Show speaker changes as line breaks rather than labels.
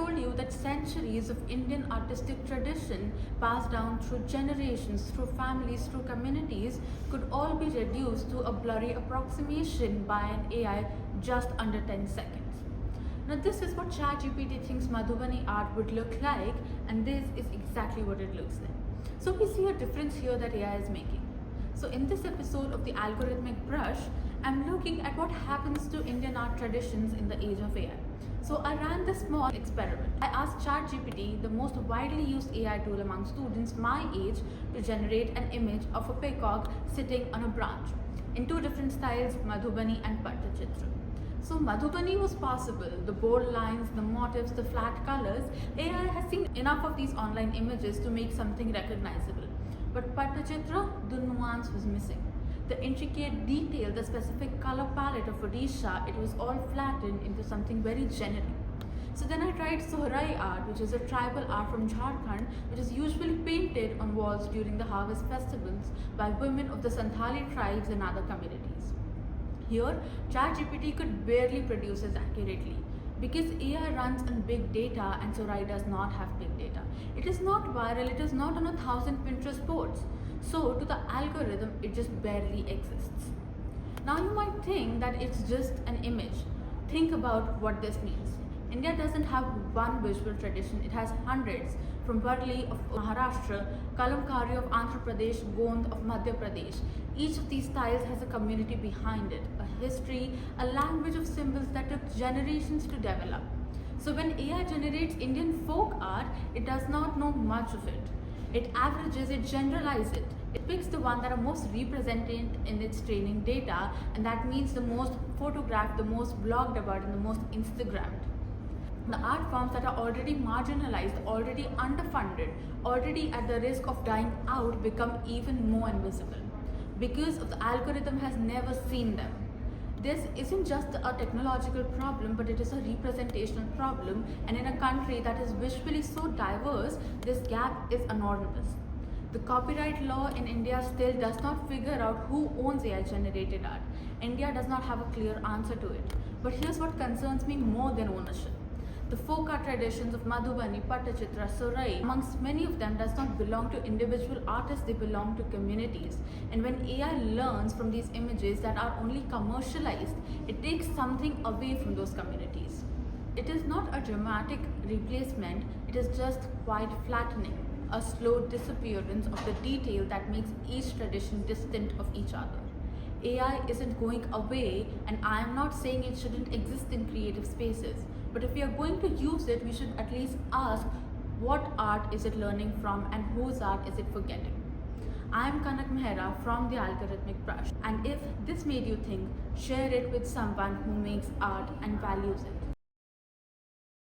told you that centuries of Indian artistic tradition passed down through generations, through families, through communities could all be reduced to a blurry approximation by an AI just under 10 seconds. Now this is what ChatGPT thinks Madhubani art would look like, and this is exactly what it looks like. So we see a difference here that AI is making. So in this episode of the Algorithmic Brush, I'm looking at what happens to Indian art traditions in the age of AI. So I ran this small experiment. I asked ChatGPT, the most widely used AI tool among students my age, to generate an image of a peacock sitting on a branch in two different styles, Madhubani and Pattachitra. So Madhubani was possible, the bold lines, the motifs, the flat colors. AI has seen enough of these online images to make something recognizable. But Pattachitra, the nuance was missing. The intricate detail, the specific color palette of Odisha, it was all flattened into something very generic. So then I tried Sohrai art, which is a tribal art from Jharkhand, which is usually painted on walls during the harvest festivals by women of the Santhali tribes and other communities. Here, ChatGPT could barely produce as accurately because AI runs on big data and Sohrai does not have big data. It is not viral, it is not on 1,000 Pinterest boards. So to the algorithm, it just barely exists. Now you might think that it's just an image. Think about what this means. India doesn't have one visual tradition, it has hundreds, from Varli of Maharashtra, Kalamkari of Andhra Pradesh, Gond of Madhya Pradesh. Each of these styles has a community behind it, a history, a language of symbols that took generations to develop. So when AI generates Indian folk art, it does not know much of it. It averages it, generalizes it. It picks the one that are most represented in its training data, and that means the most photographed, the most blogged about, and the most Instagrammed. The art forms that are already marginalized, already underfunded, already at the risk of dying out become even more invisible because of the algorithm has never seen them. This isn't just a technological problem, but it is a representational problem, and in a country that is visually so diverse, this gap is enormous. The copyright law in India still does not figure out who owns AI generated art. India does not have a clear answer to it. But here's what concerns me more than ownership. The folk art traditions of Madhubani, Pattachitra, Sohrai, amongst many of them does not belong to individual artists, they belong to communities. And when AI learns from these images that are only commercialized, it takes something away from those communities. It is not a dramatic replacement, it is just quite flattening, a slow disappearance of the detail that makes each tradition distant of each other. AI isn't going away, and I am not saying it shouldn't exist in creative spaces. But if we are going to use it, we should at least ask what art is it learning from and whose art is it forgetting. I am Kanak Mehra from the Algorithmic Brush, and if this made you think, share it with someone who makes art and values it.